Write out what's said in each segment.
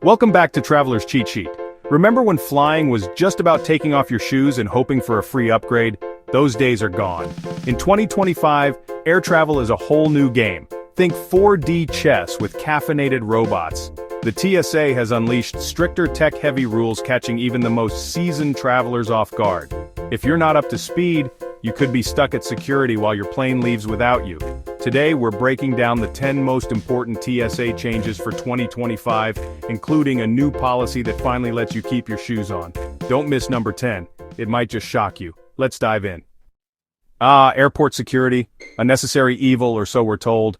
Welcome back to Traveler's Cheat Sheet. Remember when flying was just about taking off your shoes and hoping for a free upgrade? Those days are gone. In 2025, air travel is a whole new game. Think 4D chess with caffeinated robots. The TSA has unleashed stricter tech-heavy rules, catching even the most seasoned travelers off guard. If you're not up to speed, you could be stuck at security while your plane leaves without you. Today, we're breaking down the 10 most important TSA changes for 2025, including a new policy that finally lets you keep your shoes on. Don't miss number 10. It might just shock you. Let's dive in. Airport security, a necessary evil, or so we're told.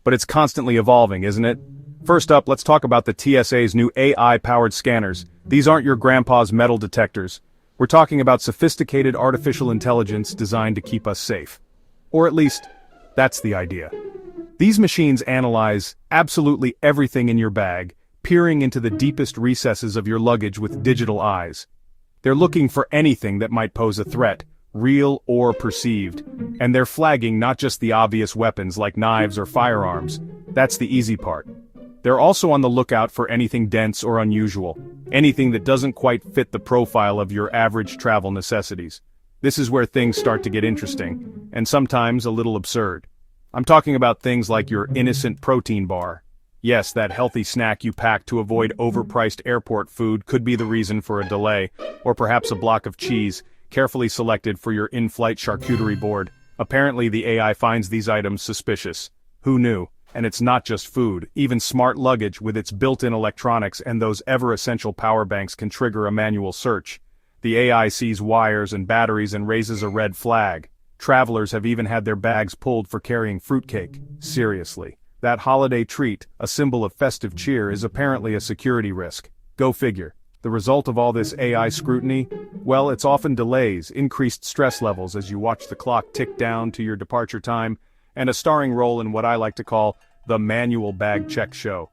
But it's constantly evolving, isn't it? First up, let's talk about the TSA's new AI-powered scanners. These aren't your grandpa's metal detectors. We're talking about sophisticated artificial intelligence designed to keep us safe. Or at least, that's the idea. These machines analyze absolutely everything in your bag, peering into the deepest recesses of your luggage with digital eyes. They're looking for anything that might pose a threat, real or perceived, and they're flagging not just the obvious weapons like knives or firearms. That's the easy part. They're also on the lookout for anything dense or unusual, anything that doesn't quite fit the profile of your average travel necessities. This is where things start to get interesting, and sometimes a little absurd. I'm talking about things like your innocent protein bar. Yes, that healthy snack you pack to avoid overpriced airport food could be the reason for a delay, or perhaps a block of cheese, carefully selected for your in-flight charcuterie board. Apparently the AI finds these items suspicious. Who knew? And it's not just food. Even smart luggage with its built-in electronics and those ever-essential power banks can trigger a manual search. The AI sees wires and batteries and raises a red flag. Travelers have even had their bags pulled for carrying fruitcake. Seriously. That holiday treat, a symbol of festive cheer, is apparently a security risk. Go figure. The result of all this AI scrutiny? Well, it's often delays, increased stress levels as you watch the clock tick down to your departure time, and a starring role in what I like to call the manual bag check show.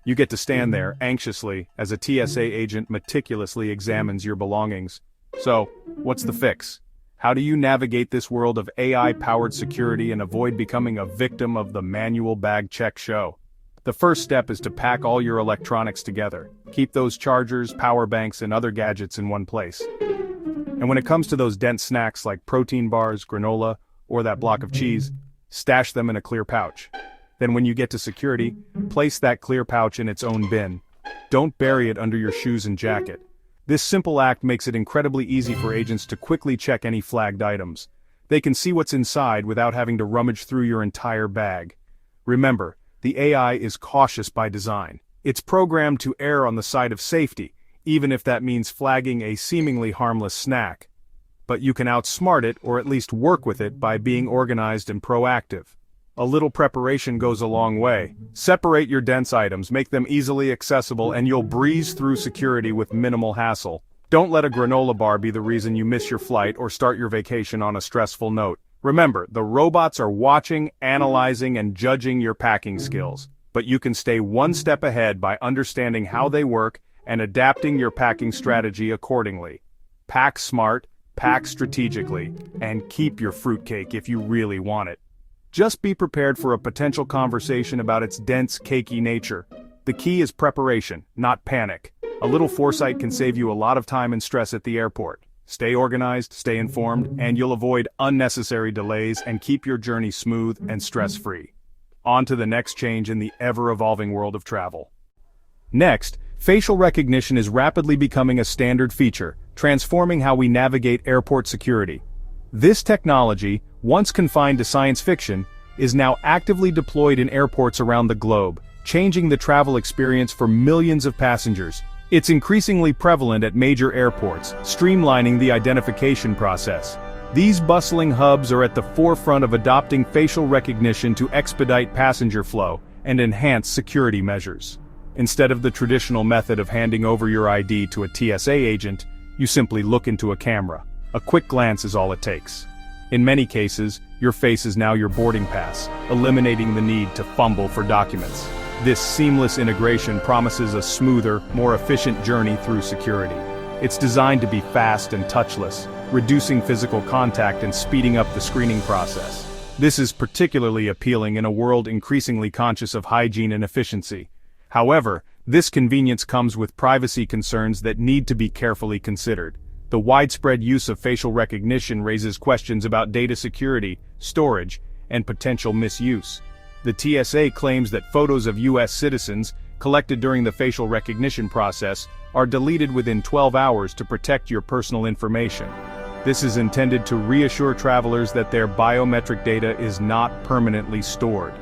You get to stand there, anxiously, as a TSA agent meticulously examines your belongings. So, what's the fix? How do you navigate this world of AI-powered security and avoid becoming a victim of the manual bag check show? The first step is to pack all your electronics together. Keep those chargers, power banks, and other gadgets in one place. And when it comes to those dense snacks like protein bars, granola, or that block of cheese, stash them in a clear pouch. Then when you get to security, place that clear pouch in its own bin. Don't bury it under your shoes and jacket. This simple act makes it incredibly easy for agents to quickly check any flagged items. They can see what's inside without having to rummage through your entire bag. Remember, the AI is cautious by design. It's programmed to err on the side of safety, even if that means flagging a seemingly harmless snack. But you can outsmart it or at least work with it by being organized and proactive. A little preparation goes a long way. Separate your dense items, make them easily accessible, and you'll breeze through security with minimal hassle. Don't let a granola bar be the reason you miss your flight or start your vacation on a stressful note. Remember, the robots are watching, analyzing, and judging your packing skills. But you can stay one step ahead by understanding how they work and adapting your packing strategy accordingly. Pack smart, pack strategically, and keep your fruitcake if you really want it. Just be prepared for a potential conversation about its dense, cakey nature. The key is preparation, not panic. A little foresight can save you a lot of time and stress at the airport. Stay organized, stay informed, and you'll avoid unnecessary delays and keep your journey smooth and stress-free. On to the next change in the ever-evolving world of travel. Next, facial recognition is rapidly becoming a standard feature, transforming how we navigate airport security. This technology, once confined to science fiction, is now actively deployed in airports around the globe, changing the travel experience for millions of passengers. It's increasingly prevalent at major airports, streamlining the identification process. These bustling hubs are at the forefront of adopting facial recognition to expedite passenger flow and enhance security measures. Instead of the traditional method of handing over your ID to a TSA agent, you simply look into a camera. A quick glance is all it takes. In many cases, your face is now your boarding pass, eliminating the need to fumble for documents. This seamless integration promises a smoother, more efficient journey through security. It's designed to be fast and touchless, reducing physical contact and speeding up the screening process. This is particularly appealing in a world increasingly conscious of hygiene and efficiency. However, This convenience comes with privacy concerns that need to be carefully considered. The widespread use of facial recognition raises questions about data security, storage, and potential misuse. The TSA claims that photos of U.S. citizens, collected during the facial recognition process, are deleted within 12 hours to protect your personal information. This is intended to reassure travelers that their biometric data is not permanently stored.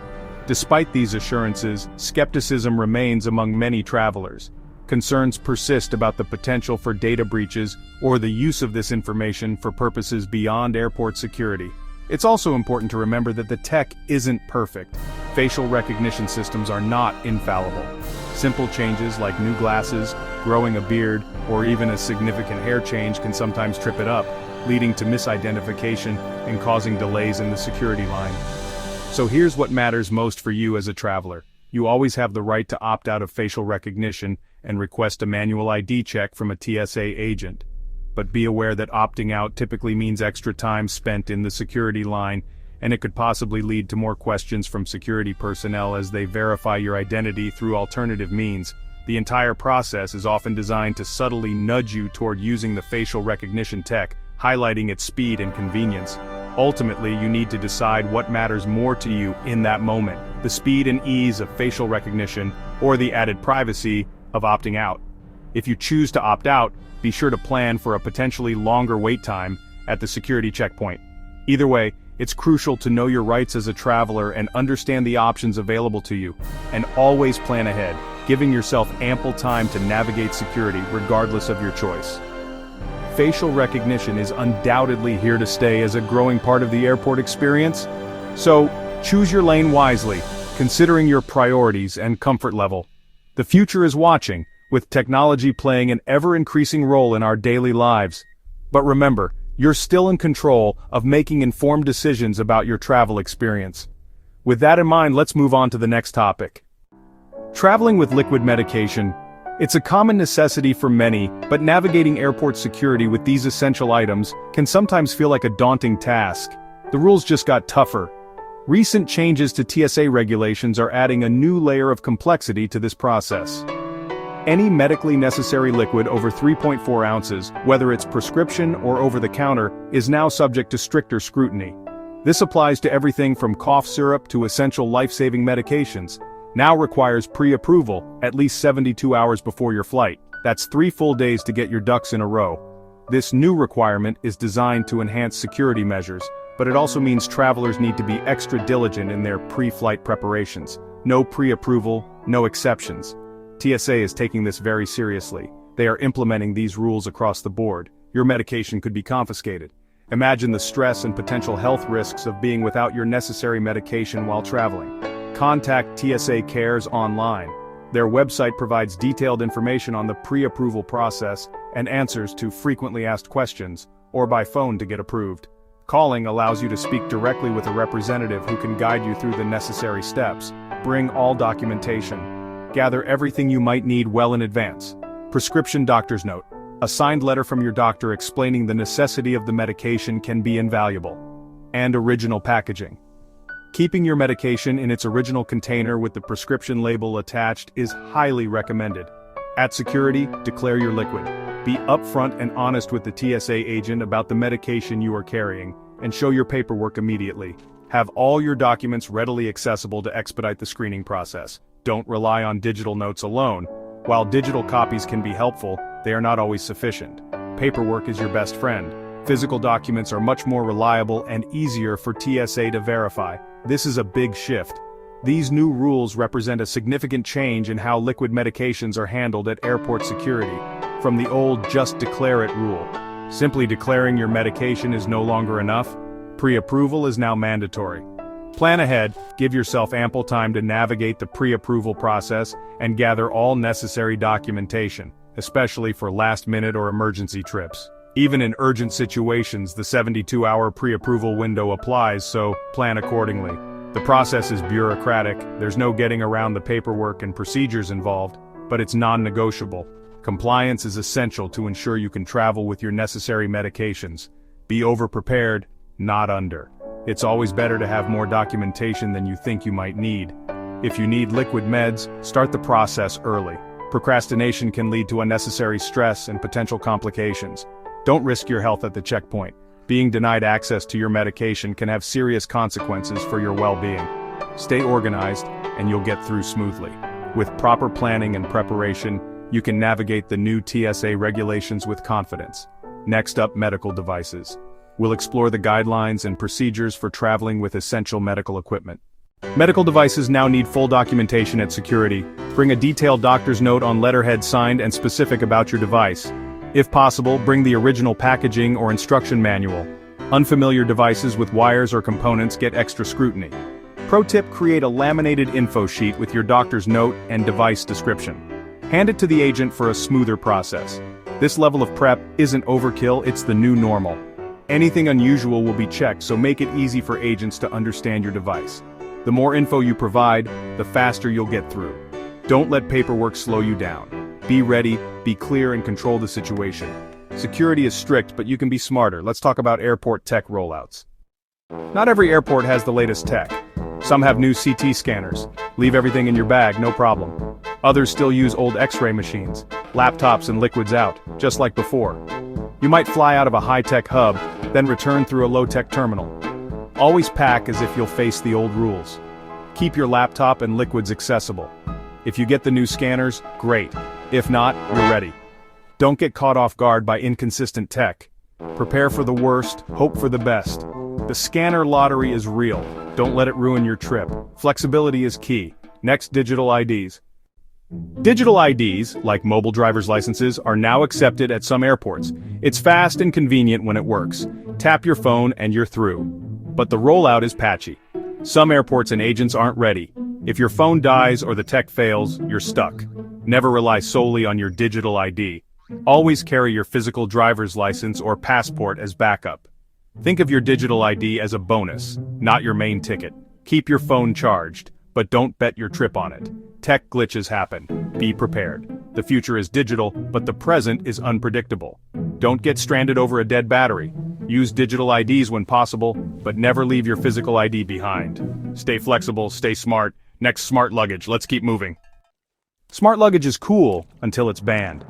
Despite these assurances, skepticism remains among many travelers. Concerns persist about the potential for data breaches or the use of this information for purposes beyond airport security. It's also important to remember that the tech isn't perfect. Facial recognition systems are not infallible. Simple changes like new glasses, growing a beard, or even a significant hair change can sometimes trip it up, leading to misidentification and causing delays in the security line. So here's what matters most for you as a traveler. You always have the right to opt out of facial recognition and request a manual ID check from a TSA agent. But be aware that opting out typically means extra time spent in the security line, and it could possibly lead to more questions from security personnel as they verify your identity through alternative means. The entire process is often designed to subtly nudge you toward using the facial recognition tech, highlighting its speed and convenience. Ultimately, you need to decide what matters more to you in that moment, the speed and ease of facial recognition or the added privacy of opting out. If you choose to opt out, be sure to plan for a potentially longer wait time at the security checkpoint. Either way, it's crucial to know your rights as a traveler and understand the options available to you, and always plan ahead, giving yourself ample time to navigate security regardless of your choice. Facial recognition is undoubtedly here to stay as a growing part of the airport experience, so choose your lane wisely, considering your priorities and comfort level. The future is watching, with technology playing an ever-increasing role in our daily lives. But remember, you're still in control of making informed decisions about your travel experience. With that in mind, let's move on to the next topic. Traveling with liquid medication. It's a common necessity for many, but navigating airport security with these essential items can sometimes feel like a daunting task. The rules just got tougher. Recent changes to TSA regulations are adding a new layer of complexity to this process. Any medically necessary liquid over 3.4 ounces, whether it's prescription or over-the-counter, is now subject to stricter scrutiny. This applies to everything from cough syrup to essential life-saving medications. Now requires pre-approval, at least 72 hours before your flight. That's 3 full days to get your ducks in a row. This new requirement is designed to enhance security measures, but it also means travelers need to be extra diligent in their pre-flight preparations. No pre-approval, no exceptions. TSA is taking this very seriously. They are implementing these rules across the board. Your medication could be confiscated. Imagine the stress and potential health risks of being without your necessary medication while traveling. Contact TSA Cares online. Their website provides detailed information on the pre-approval process and answers to frequently asked questions, or by phone to get approved. Calling allows you to speak directly with a representative who can guide you through the necessary steps. Bring all documentation. Gather everything you might need well in advance. Prescription doctor's note. A signed letter from your doctor explaining the necessity of the medication can be invaluable. And original packaging. Keeping your medication in its original container with the prescription label attached is highly recommended. At security, declare your liquid. Be upfront and honest with the TSA agent about the medication you are carrying, and show your paperwork immediately. Have all your documents readily accessible to expedite the screening process. Don't rely on digital notes alone. While digital copies can be helpful, they are not always sufficient. Paperwork is your best friend. Physical documents are much more reliable and easier for TSA to verify. This is a big shift. These new rules represent a significant change in how liquid medications are handled at airport security, from the old just declare it rule. Simply declaring your medication is no longer enough. Pre-approval is now mandatory. Plan ahead, give yourself ample time to navigate the pre-approval process, and gather all necessary documentation, especially for last-minute or emergency trips. Even in urgent situations, the 72-hour pre-approval window applies, so plan accordingly. The process is bureaucratic, there's no getting around the paperwork and procedures involved, but it's non-negotiable. Compliance is essential to ensure you can travel with your necessary medications. Be over-prepared, not under. It's always better to have more documentation than you think you might need. If you need liquid meds, start the process early. Procrastination can lead to unnecessary stress and potential complications. Don't risk your health at the checkpoint. Being denied access to your medication can have serious consequences for your well-being. Stay organized, and you'll get through smoothly. With proper planning and preparation, you can navigate the new TSA regulations with confidence. Next up, medical devices. We'll explore the guidelines and procedures for traveling with essential medical equipment. Medical devices now need full documentation at security. Bring a detailed doctor's note on letterhead signed and specific about your device. If possible, bring the original packaging or instruction manual. Unfamiliar devices with wires or components get extra scrutiny. Pro tip: create a laminated info sheet with your doctor's note and device description. Hand it to the agent for a smoother process. This level of prep isn't overkill, it's the new normal. Anything unusual will be checked, so make it easy for agents to understand your device. The more info you provide, the faster you'll get through. Don't let paperwork slow you down. Be ready, be clear, and control the situation. Security is strict, but you can be smarter. Let's talk about airport tech rollouts. Not every airport has the latest tech. Some have new CT scanners. Leave everything in your bag, no problem. Others still use old X-ray machines, laptops and liquids out, just like before. You might fly out of a high-tech hub, then return through a low-tech terminal. Always pack as if you'll face the old rules. Keep your laptop and liquids accessible. If you get the new scanners, great. If not, you're ready. Don't get caught off guard by inconsistent tech. Prepare for the worst, hope for the best. The scanner lottery is real. Don't let it ruin your trip. Flexibility is key. Next, digital IDs. Digital IDs, like mobile driver's licenses, are now accepted at some airports. It's fast and convenient when it works. Tap your phone and you're through. But the rollout is patchy. Some airports and agents aren't ready. If your phone dies or the tech fails, you're stuck. Never rely solely on your digital ID. Always carry your physical driver's license or passport as backup. Think of your digital ID as a bonus, not your main ticket. Keep your phone charged, but don't bet your trip on it. Tech glitches happen. Be prepared. The future is digital, but the present is unpredictable. Don't get stranded over a dead battery. Use digital IDs when possible, but never leave your physical ID behind. Stay flexible, stay smart. Next, smart luggage. Let's keep moving. Smart luggage is cool until it's banned.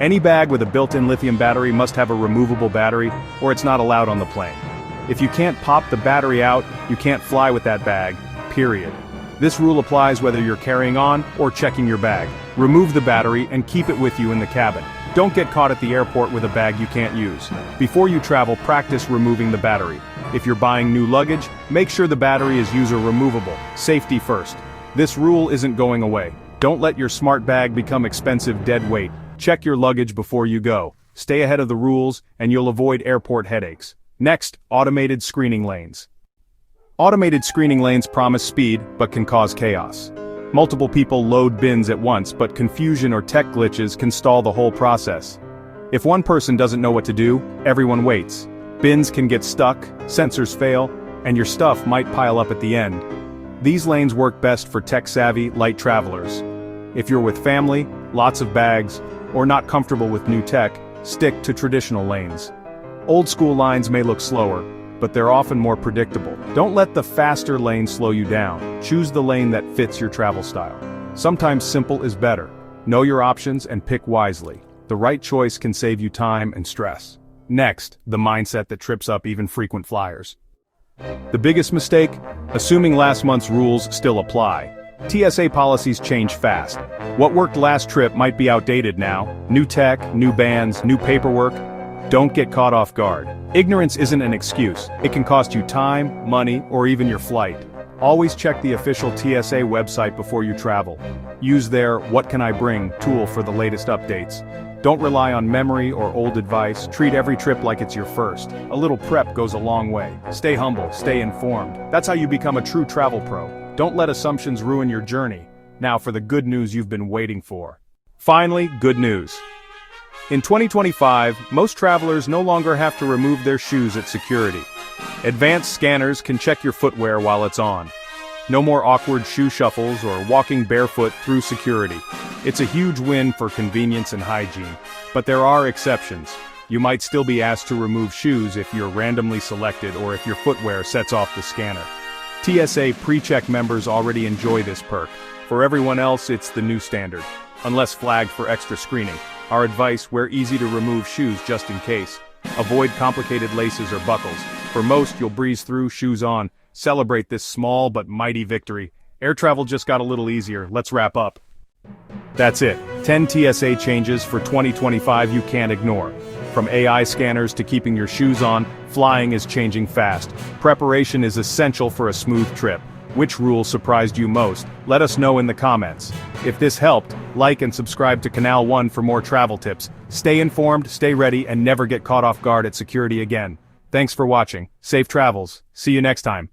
Any bag with a built-in lithium battery must have a removable battery, or it's not allowed on the plane. If you can't pop the battery out, you can't fly with that bag, period. This rule applies whether you're carrying on or checking your bag. Remove the battery and keep it with you in the cabin. Don't get caught at the airport with a bag you can't use. Before you travel, practice removing the battery. If you're buying new luggage, make sure the battery is user removable. Safety first. This rule isn't going away. Don't let your smart bag become expensive dead weight. Check your luggage before you go. Stay ahead of the rules, and you'll avoid airport headaches. Next, automated screening lanes. Automated screening lanes promise speed, but can cause chaos. Multiple people load bins at once, but confusion or tech glitches can stall the whole process. If one person doesn't know what to do, everyone waits. Bins can get stuck, sensors fail, and your stuff might pile up at the end. These lanes work best for tech-savvy, light travelers. If you're with family, lots of bags, or not comfortable with new tech, stick to traditional lanes. Old-school lines may look slower, but they're often more predictable. Don't let the faster lane slow you down. Choose the lane that fits your travel style. Sometimes simple is better. Know your options and pick wisely. The right choice can save you time and stress. Next, the mindset that trips up even frequent flyers. The biggest mistake? Assuming last month's rules still apply. TSA policies change fast. What worked last trip might be outdated now. New tech, new bans, new paperwork. Don't get caught off guard. Ignorance isn't an excuse. It can cost you time, money, or even your flight. Always check the official TSA website before you travel. Use their "What Can I Bring" tool for the latest updates. Don't rely on memory or old advice. Treat every trip like it's your first. A little prep goes a long way. Stay humble, stay informed. That's how you become a true travel pro. Don't let assumptions ruin your journey. Now for the good news you've been waiting for. Finally, good news. In 2025, most travelers no longer have to remove their shoes at security. Advanced scanners can check your footwear while it's on. No more awkward shoe shuffles or walking barefoot through security. It's a huge win for convenience and hygiene. But there are exceptions. You might still be asked to remove shoes if you're randomly selected or if your footwear sets off the scanner. TSA pre-check members already enjoy this perk. For everyone else, it's the new standard. unless flagged for extra screening. Our advice: wear easy-to-remove shoes just in case. Avoid complicated laces or buckles. For most, you'll breeze through, shoes on. Celebrate this small but mighty victory. Air travel just got a little easier. Let's wrap up. That's it. 10 TSA changes for 2025 you can't ignore. From AI scanners to keeping your shoes on, flying is changing fast. Preparation is essential for a smooth trip. Which rule surprised you most? Let us know in the comments. If this helped, like and subscribe to Canal 1 for more travel tips. Stay informed, stay ready, and never get caught off guard at security again. Thanks for watching. Safe travels. See you next time.